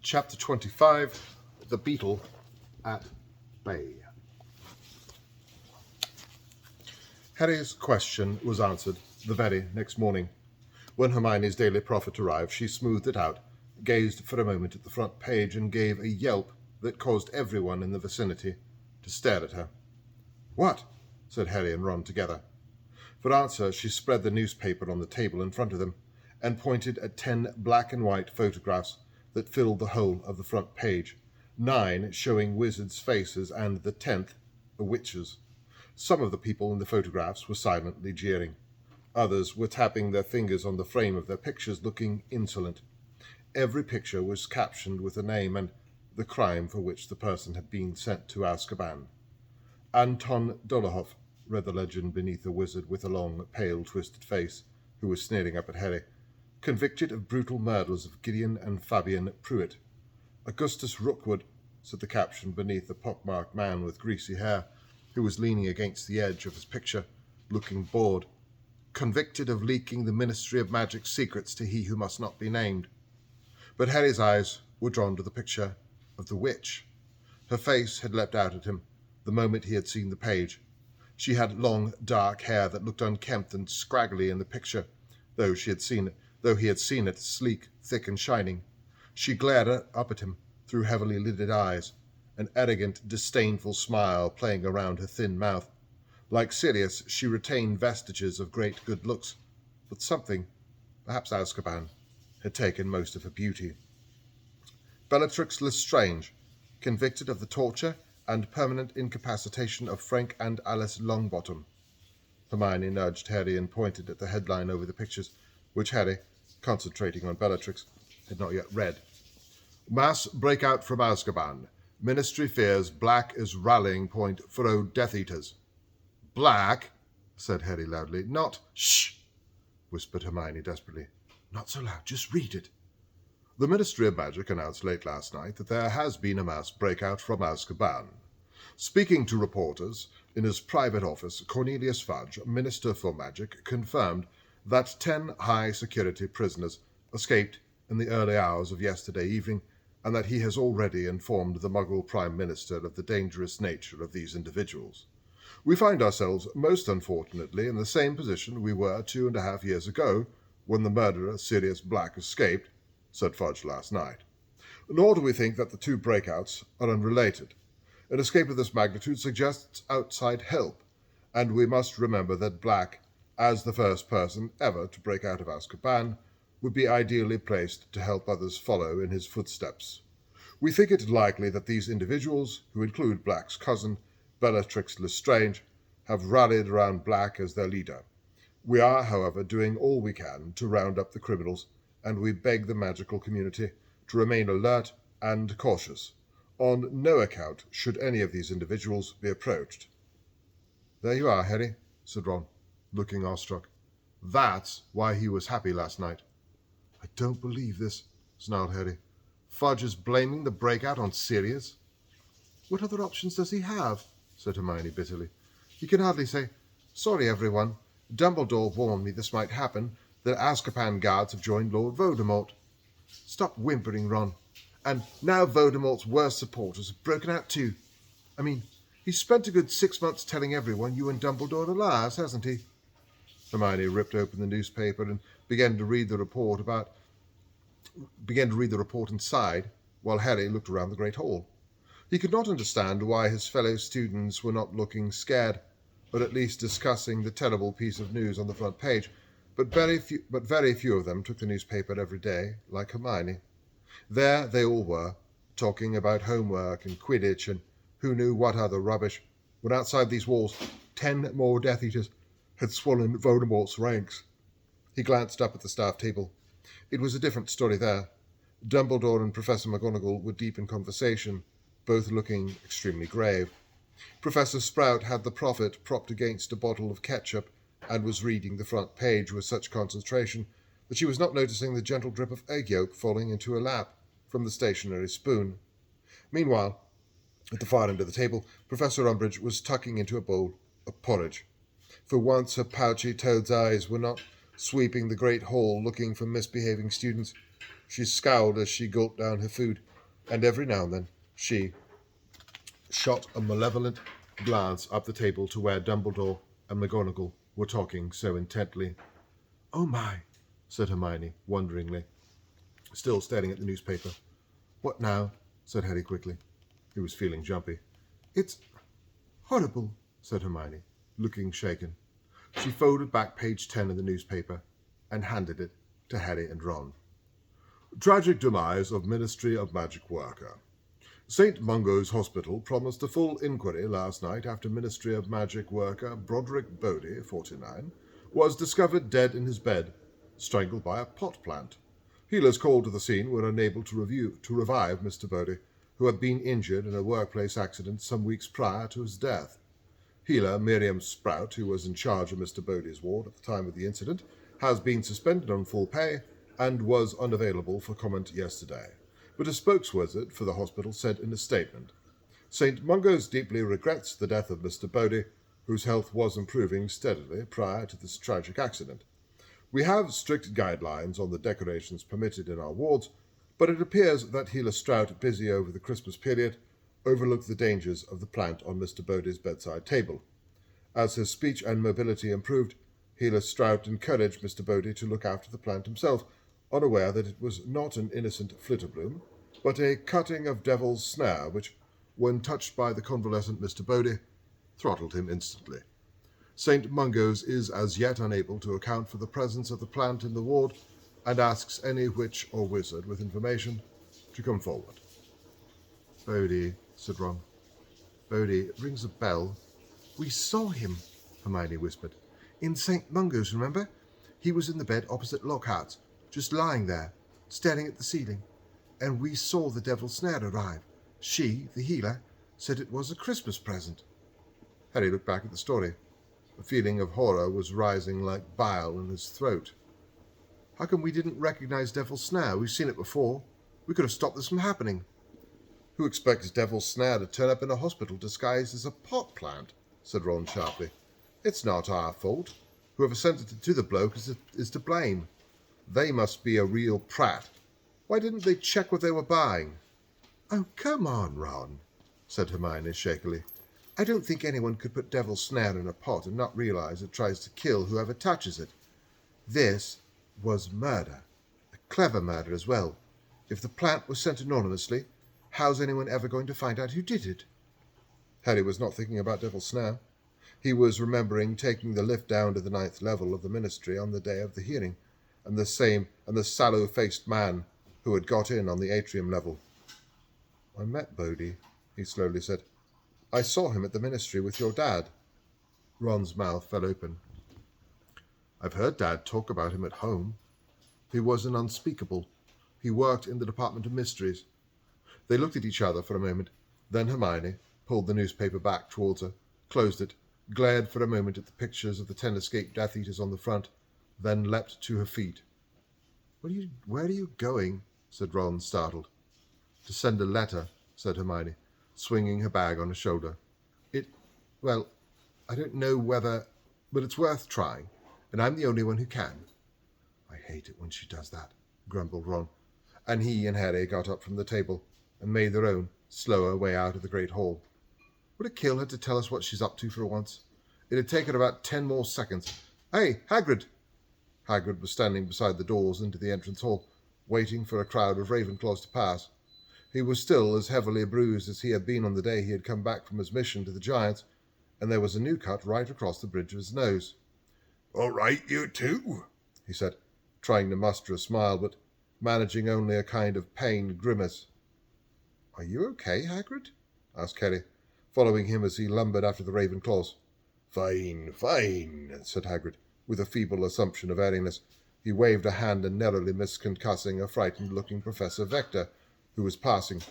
Chapter 25, The Beetle at Bay. Harry's question was answered the very next morning. When Hermione's daily prophet arrived, she smoothed it out, gazed for a moment at the front page, and gave a yelp that caused everyone in the vicinity to stare at her. "What?" said Harry and Ron together. For answer, she spread the newspaper on the table in front of them, and pointed at 10 black and white photographs that filled the whole of the front page, 9 showing wizards' faces, and the 10th a witch's. Some of the people in the photographs were silently jeering. Others were tapping their fingers on the frame of their pictures, looking insolent. Every picture was captioned with a name and the crime for which the person had been sent to Azkaban. Anton Dolohov, read the legend beneath a wizard with a long, pale, twisted face, who was sneering up at Harry. Convicted of brutal murders of Gideon and Fabian Pruitt. Augustus Rookwood, said the caption beneath a pockmarked man with greasy hair, who was leaning against the edge of his picture, looking bored. Convicted of leaking the Ministry of Magic's secrets to he who must not be named. But Harry's eyes were drawn to the picture of the witch. Her face had leapt out at him the moment he had seen the page. She had long, dark hair that looked unkempt and scraggly in the picture, though he had seen it sleek, thick, and shining. She glared up at him through heavily lidded eyes, an arrogant, disdainful smile playing around her thin mouth. Like Sirius, she retained vestiges of great good looks, but something, perhaps Azkaban, had taken most of her beauty. Bellatrix Lestrange, convicted of the torture and permanent incapacitation of Frank and Alice Longbottom. Hermione nudged Harry and pointed at the headline over the pictures, which Harry, concentrating on Bellatrix, had not yet read. Mass breakout from Azkaban. Ministry fears Black is rallying point for Death Eaters. Black, said Harry loudly. Not, shh, whispered Hermione desperately. Not so loud, just read it. The Ministry of Magic announced late last night that there has been a mass breakout from Azkaban. Speaking to reporters in his private office, Cornelius Fudge, Minister for Magic, confirmed that 10 high-security prisoners escaped in the early hours of yesterday evening, and that he has already informed the Muggle Prime Minister of the dangerous nature of these individuals. We find ourselves, most unfortunately, in the same position we were 2.5 years ago, when the murderer Sirius Black escaped, said Fudge last night. Nor do we think that the two breakouts are unrelated. An escape of this magnitude suggests outside help, and we must remember that Black, as the first person ever to break out of Azkaban, would be ideally placed to help others follow in his footsteps. We think it likely that these individuals, who include Black's cousin, Bellatrix Lestrange, have rallied around Black as their leader. We are, however, doing all we can to round up the criminals, and we beg the magical community to remain alert and cautious. On no account should any of these individuals be approached. There you are, Harry, said Ron, looking awestruck. That's why he was happy last night. I don't believe this, snarled Harry. Fudge is blaming the breakout on Sirius? What other options does he have? Said Hermione bitterly. He can hardly say, Sorry, everyone. Dumbledore warned me this might happen. The Azkaban guards have joined Lord Voldemort. Stop whimpering, Ron. And now Voldemort's worst supporters have broken out too. I mean, he's spent a good 6 months telling everyone you and Dumbledore are liars, hasn't he? Hermione ripped open the newspaper and began to read the report inside, while Harry looked around the great hall. He could not understand why his fellow students were not looking scared, or at least discussing the terrible piece of news on the front page, but very few of them took the newspaper every day, like Hermione. There they all were, talking about homework and Quidditch and who knew what other rubbish, when outside these walls 10 more Death Eaters had swollen Voldemort's ranks. He glanced up at the staff table. It was a different story there. Dumbledore and Professor McGonagall were deep in conversation, both looking extremely grave. Professor Sprout had the prophet propped against a bottle of ketchup and was reading the front page with such concentration that she was not noticing the gentle drip of egg yolk falling into her lap from the stationary spoon. Meanwhile, at the far end of the table, Professor Umbridge was tucking into a bowl of porridge. For once her pouchy toad's eyes were not sweeping the great hall looking for misbehaving students. She scowled as she gulped down her food, and every now and then she shot a malevolent glance up the table to where Dumbledore and McGonagall were talking so intently. "Oh my," said Hermione, wonderingly, still staring at the newspaper. "What now?" said Harry quickly. He was feeling jumpy. "It's horrible," said Hermione, looking shaken. She folded back page 10 of the newspaper and handed it to Harry and Ron. "Tragic demise of Ministry of Magic worker. St. Mungo's Hospital promised a full inquiry last night after Ministry of Magic worker Broderick Bodie, 49, was discovered dead in his bed, strangled by a pot plant. Healers called to the scene were unable to revive Mr. Bodie, who had been injured in a workplace accident some weeks prior to his death. Healer Miriam Sprout, who was in charge of Mr. Bodie's ward at the time of the incident, has been suspended on full pay and was unavailable for comment yesterday. But a spokesword for the hospital said in a statement, St. Mungo's deeply regrets the death of Mr. Bodie, whose health was improving steadily prior to this tragic accident. We have strict guidelines on the decorations permitted in our wards, but it appears that Healer Strout, busy over the Christmas period, overlooked the dangers of the plant on Mr. Bodie's bedside table. As his speech and mobility improved, Healer Strout encouraged Mr. Bodie to look after the plant himself, unaware that it was not an innocent flitterbloom, but a cutting of devil's snare which, when touched by the convalescent Mr. Bodie, throttled him instantly. St. Mungo's is as yet unable to account for the presence of the plant in the ward, and asks any witch or wizard with information to come forward." "Bodie," said Ron. "Bodie, it rings a bell." "We saw him," Hermione whispered. "In St. Mungo's, remember? He was in the bed opposite Lockhart's, just lying there, staring at the ceiling. And we saw the devil's snare arrive. She, the healer, said it was a Christmas present." Harry looked back at the story. A feeling of horror was rising like bile in his throat. "How come we didn't recognize Devil's Snare? We've seen it before. We could have stopped this from happening." "Who expects Devil's Snare to turn up in a hospital disguised as a pot plant?" said Ron sharply. "It's not our fault. Whoever sent it to the bloke is to blame. They must be a real prat. Why didn't they check what they were buying?" "Oh, come on, Ron," said Hermione shakily. "I don't think anyone could put Devil's Snare in a pot and not realize it tries to kill whoever touches it. This was murder. A clever murder as well. If the plant was sent anonymously, how's anyone ever going to find out who did it?" Harry was not thinking about Devil's Snare. He was remembering taking the lift down to the 9th level of the ministry on the day of the hearing, and the sallow-faced man who had got in on the atrium level. "I met Bodie," he slowly said. "I saw him at the ministry with your dad." Ron's mouth fell open. "I've heard Dad talk about him at home. He was an unspeakable. He worked in the Department of Mysteries." They looked at each other for a moment. Then Hermione pulled the newspaper back towards her, closed it, glared for a moment at the pictures of the 10 escaped Death Eaters on the front, then leapt to her feet. Where are you going?" said Ron, startled. "To send a letter," said Hermione, swinging her bag on her shoulder. Well, I don't know whether, but it's worth trying, and I'm the only one who can." "I hate it when she does that," grumbled Ron, and he and Harry got up from the table and made their own slower way out of the great hall. Would it kill her to tell us what she's up to for once? It'd take her about 10 more seconds. "Hey, Hagrid!" Hagrid was standing beside the doors into the entrance hall, waiting for a crowd of Ravenclaws to pass. He was still as heavily bruised as he had been on the day he had come back from his mission to the Giants, and there was a new cut right across the bridge of his nose. "All right, you two," he said, trying to muster a smile, but managing only a kind of pained grimace. "Are you okay, Hagrid?" asked Harry, following him as he lumbered after the Ravenclaws. "Fine, fine," said Hagrid, with a feeble assumption of airiness. He waved a hand and narrowly missed concussing a frightened-looking Professor Vector, who was passing.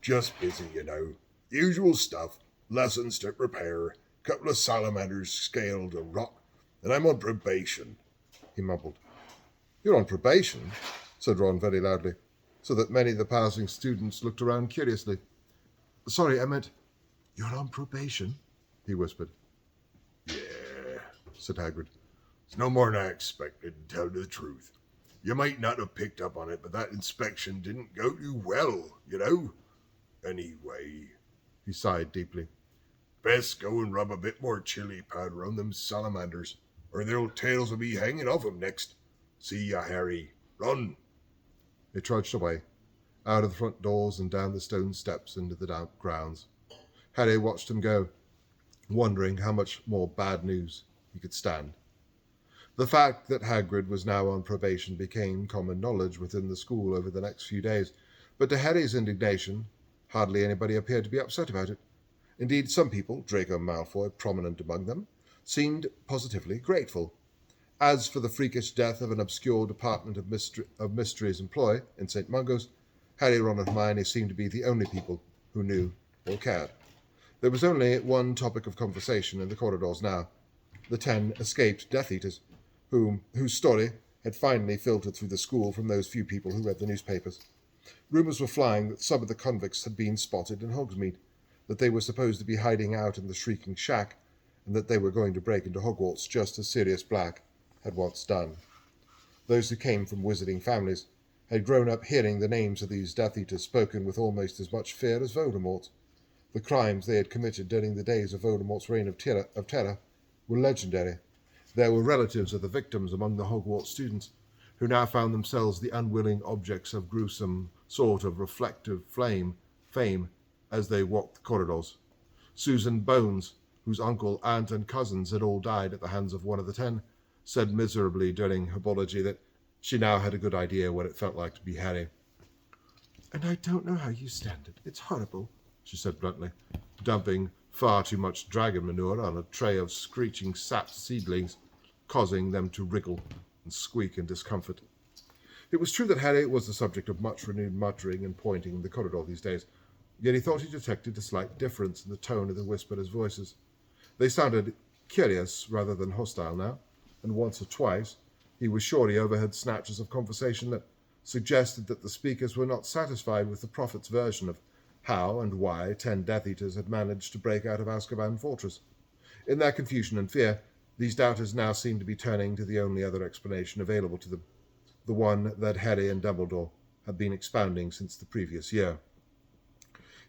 "Just busy, you know. Usual stuff. Lessons to prepare. Couple of salamanders scaled a rock. And I'm on probation," he mumbled. "You're on probation?" said Ron very loudly, so that many of the passing students looked around curiously. "Sorry, I meant, you're on probation?" he whispered. "Yeah," said Hagrid. "It's no more than I expected, to tell the truth. You might not have picked up on it, but that inspection didn't go too well, you know. Anyway, he sighed deeply, best go and rub a bit more chili powder on them salamanders, or their tails will be hanging off 'em next. See ya, Harry. Run. They trudged away, out of the front doors and down the stone steps into the damp grounds. Harry watched him go, wondering how much more bad news he could stand. The fact that Hagrid was now on probation became common knowledge within the school over the next few days, but to Harry's indignation, hardly anybody appeared to be upset about it. Indeed, some people, Draco Malfoy prominent among them, seemed positively grateful. As for the freakish death of an obscure department of mysteries employee in St. Mungo's, Harry, Ron and Hermione seemed to be the only people who knew or cared. There was only one topic of conversation in the corridors now: the 10 escaped Death Eaters, whose story had finally filtered through the school from those few people who read the newspapers. Rumours were flying that some of the convicts had been spotted in Hogsmeade, that they were supposed to be hiding out in the Shrieking Shack, and that they were going to break into Hogwarts just as Sirius Black had once done. Those who came from wizarding families had grown up hearing the names of these Death Eaters spoken with almost as much fear as Voldemort. The crimes they had committed during the days of Voldemort's reign of terror were legendary. There were relatives of the victims among the Hogwarts students, who now found themselves the unwilling objects of gruesome sort of reflective fame as they walked the corridors. Susan Bones, whose uncle, aunt, and cousins had all died at the hands of one of the 10, said miserably during herbology that she now had a good idea what it felt like to be Harry. "And I don't know how you stand it. It's horrible," she said bluntly, dumping far too much dragon manure on a tray of screeching sap seedlings, causing them to wriggle and squeak in discomfort. It was true that Harry was the subject of much renewed muttering and pointing in the corridor these days, yet he thought he detected a slight difference in the tone of the whisperers' voices. They sounded curious rather than hostile now, and once or twice he was sure he overheard snatches of conversation that suggested that the speakers were not satisfied with the prophet's version of how and why 10 Death Eaters had managed to break out of Azkaban Fortress. In their confusion and fear, these doubters now seemed to be turning to the only other explanation available to them, the one that Harry and Dumbledore had been expounding since the previous year.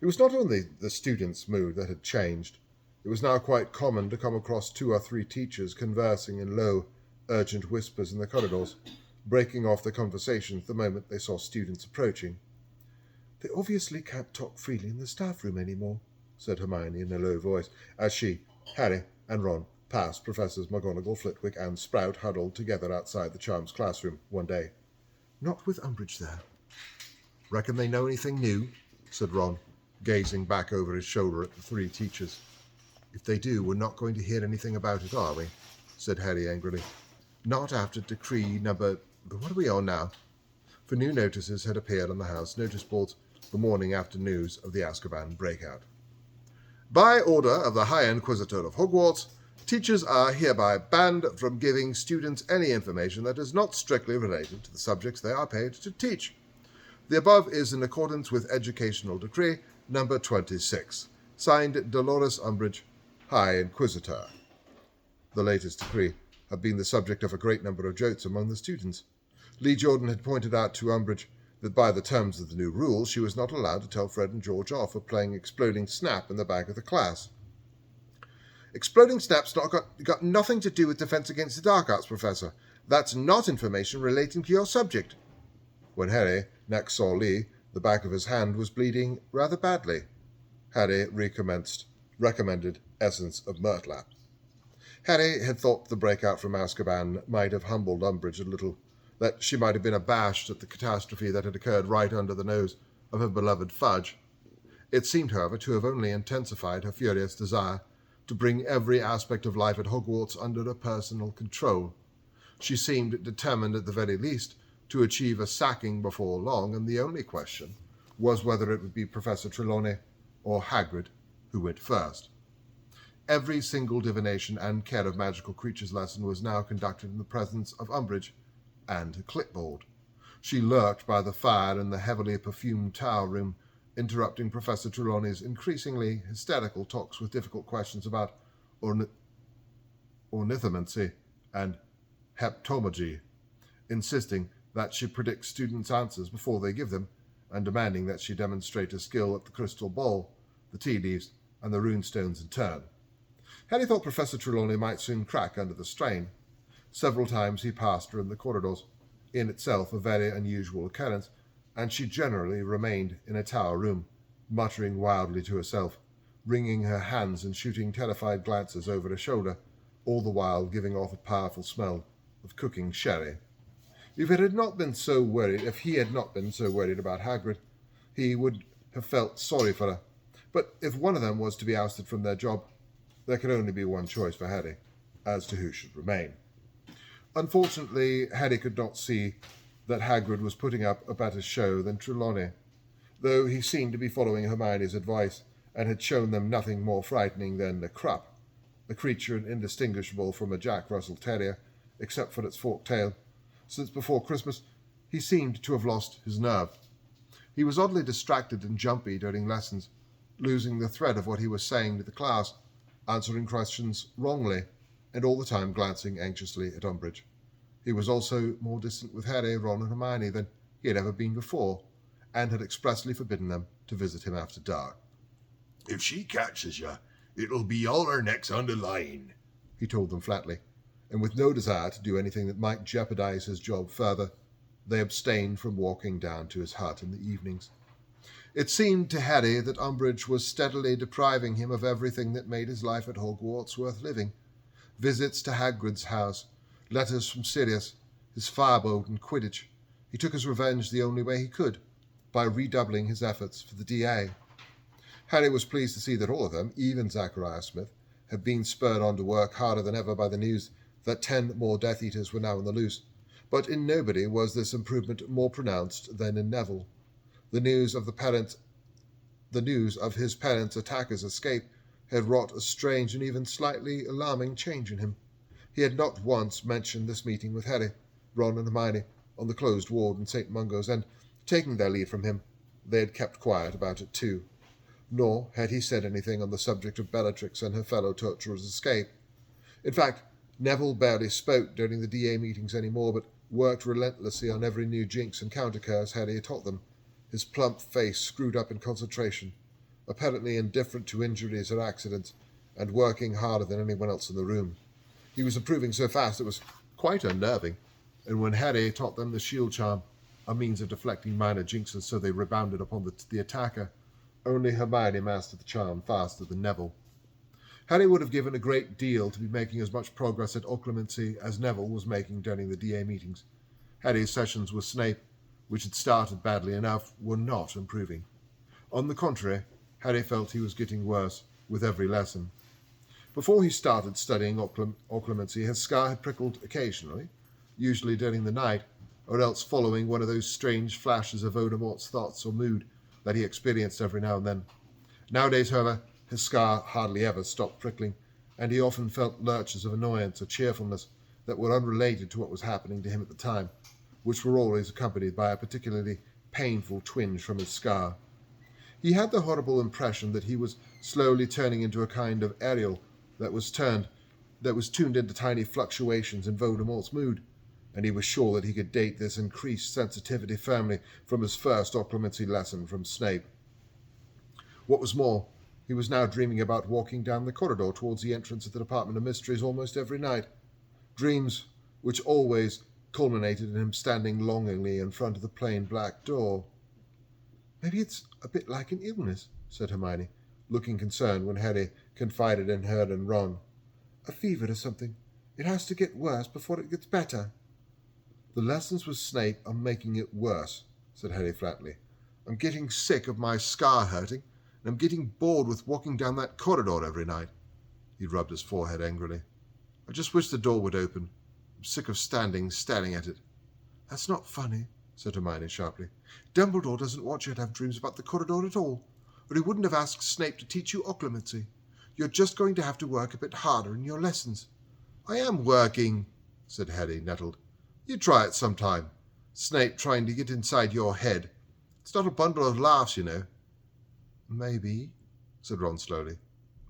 It was not only the students' mood that had changed. It was now quite common to come across 2 or 3 teachers conversing in low, urgent whispers in the corridors, breaking off the conversations the moment they saw students approaching. "They obviously can't talk freely in the staff room anymore," said Hermione in a low voice, as she, Harry, and Ron passed Professors McGonagall, Flitwick, and Sprout huddled together outside the Charms classroom one day. "Not with Umbridge there." "Reckon they know anything new?" said Ron, gazing back over his shoulder at the 3 teachers. "If they do, we're not going to hear anything about it, are we?" said Harry angrily. "Not after decree number... What are we on now?" For new notices had appeared on the house notice boards the morning after news of the Azkaban breakout. "By order of the High Inquisitor of Hogwarts, teachers are hereby banned from giving students any information that is not strictly related to the subjects they are paid to teach. The above is in accordance with Educational Decree number 26, signed Dolores Umbridge, High Inquisitor." The latest decree had been the subject of a great number of jokes among the students. Lee Jordan had pointed out to Umbridge that by the terms of the new rules she was not allowed to tell Fred and George off for playing Exploding Snap in the back of the class. "Exploding Snap's got nothing to do with Defense Against the Dark Arts, Professor. That's not information relating to your subject." When Harry next saw Lee, the back of his hand was bleeding rather badly. Harry recommended essence of Murtlap. Harry had thought the breakout from Azkaban might have humbled Umbridge a little, that she might have been abashed at the catastrophe that had occurred right under the nose of her beloved Fudge. It seemed, however, to have only intensified her furious desire to bring every aspect of life at Hogwarts under her personal control. She seemed determined, at the very least, to achieve a sacking before long, and the only question was whether it would be Professor Trelawney or Hagrid who went first. Every single divination and care of magical creatures lesson was now conducted in the presence of Umbridge and her clipboard. She lurked by the fire in the heavily perfumed tower room, interrupting Professor Trelawney's increasingly hysterical talks with difficult questions about ornithomancy and heptomology, insisting that she predict students' answers before they give them, and demanding that she demonstrate her skill at the crystal ball, the tea leaves, and the runestones in turn. Harry thought Professor Trelawney might soon crack under the strain. Several times he passed her in the corridors, in itself a very unusual occurrence, and she generally remained in a tower room, muttering wildly to herself, wringing her hands and shooting terrified glances over her shoulder, all the while giving off a powerful smell of cooking sherry. If he had not been so worried about Hagrid, he would have felt sorry for her. But if one of them was to be ousted from their job, there could only be one choice for Harry, as to who should remain. Unfortunately, Harry could not see that Hagrid was putting up a better show than Trelawney, though he seemed to be following Hermione's advice and had shown them nothing more frightening than the Krupp, a creature indistinguishable from a Jack Russell Terrier, except for its forked tail. Since before Christmas, he seemed to have lost his nerve. He was oddly distracted and jumpy during lessons, losing the thread of what he was saying to the class, answering questions wrongly, and all the time glancing anxiously at Umbridge. He was also more distant with Harry, Ron, and Hermione than he had ever been before, and had expressly forbidden them to visit him after dark. "If she catches you, it'll be all our necks on the line," he told them flatly, and with no desire to do anything that might jeopardize his job further, they abstained from walking down to his hut in the evenings. It seemed to Harry that Umbridge was steadily depriving him of everything that made his life at Hogwarts worth living. Visits to Hagrid's house, letters from Sirius, his firebolt and Quidditch. He took his revenge the only way he could, by redoubling his efforts for the DA. Harry was pleased to see that all of them, even Zachariah Smith, had been spurred on to work harder than ever by the news that 10 more Death Eaters were now on the loose. But in nobody was this improvement more pronounced than in Neville. The news of his parents' attacker's escape had wrought a strange and even slightly alarming change in him. He had not once mentioned this meeting with Harry, Ron, and Hermione on the closed ward in St. Mungo's, and, taking their lead from him, they had kept quiet about it too. Nor had he said anything on the subject of Bellatrix and her fellow torturer's escape. In fact, Neville barely spoke during the DA meetings any more, but worked relentlessly on every new jinx and counter-curse Harry had taught them, his plump face screwed up in concentration, apparently indifferent to injuries or accidents, and working harder than anyone else in the room. He was improving so fast it was quite unnerving, and when Harry taught them the shield charm, a means of deflecting minor jinxes so they rebounded upon the attacker, only Hermione mastered the charm faster than Neville. Harry would have given a great deal to be making as much progress at occlumency as Neville was making during the DA meetings. Harry's sessions with Snape, which had started badly enough, were not improving. On the contrary, Harry felt he was getting worse with every lesson. Before he started studying occlumency, his scar had prickled occasionally, usually during the night, or else following one of those strange flashes of Voldemort's thoughts or mood that he experienced every now and then. Nowadays, however, his scar hardly ever stopped prickling, and he often felt lurches of annoyance or cheerfulness that were unrelated to what was happening to him at the time, which were always accompanied by a particularly painful twinge from his scar. He had the horrible impression that he was slowly turning into a kind of Ariel that was tuned into tiny fluctuations in Voldemort's mood, and he was sure that he could date this increased sensitivity firmly from his first occlumency lesson from Snape. What was more, he was now dreaming about walking down the corridor towards the entrance of the Department of Mysteries almost every night, dreams which always culminated in him standing longingly in front of the plain black door. "Maybe it's a bit like an illness," said Hermione, looking concerned when Harry confided in her and Ron. "A fever or something. It has to get worse before it gets better." "The lessons with Snape are making it worse," said Harry flatly. "I'm getting sick of my scar hurting, and I'm getting bored with walking down that corridor every night." He rubbed his forehead angrily. "I just wish the door would open. I'm sick of staring at it." "That's not funny," said Hermione sharply. "Dumbledore doesn't want you to have dreams about the corridor at all, or he wouldn't have asked Snape to teach you occlumency. You're just going to have to work a bit harder in your lessons." "I am working," said Harry, nettled. "You try it sometime. Snape trying to get inside your head. It's not a bundle of laughs, you know." "Maybe," said Ron slowly.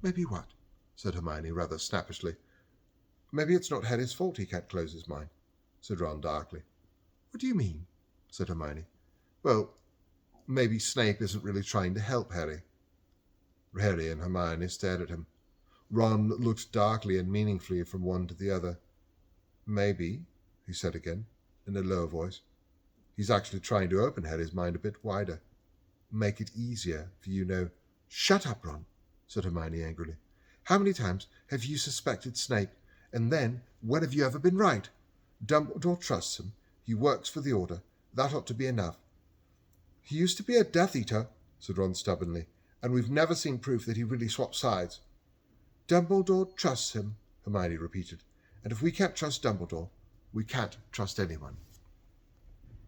"Maybe what?" said Hermione rather snappishly. "Maybe it's not Harry's fault he can't close his mind," said Ron darkly. "What do you mean?" said Hermione. "Well, maybe Snape isn't really trying to help Harry. Harry and Hermione stared at him. Ron looked darkly and meaningfully from one to the other. Maybe, he said again, in a lower voice. He's actually trying to open Harry's mind a bit wider. Make it easier for you know. Shut up, Ron, said Hermione angrily. How many times have you suspected Snape, and then when have you ever been right? Dumbledore trusts him. He works for the Order. That ought to be enough. He used to be a Death Eater, said Ron stubbornly, and we've never seen proof that he really swapped sides. Dumbledore trusts him, Hermione repeated, and if we can't trust Dumbledore, we can't trust anyone.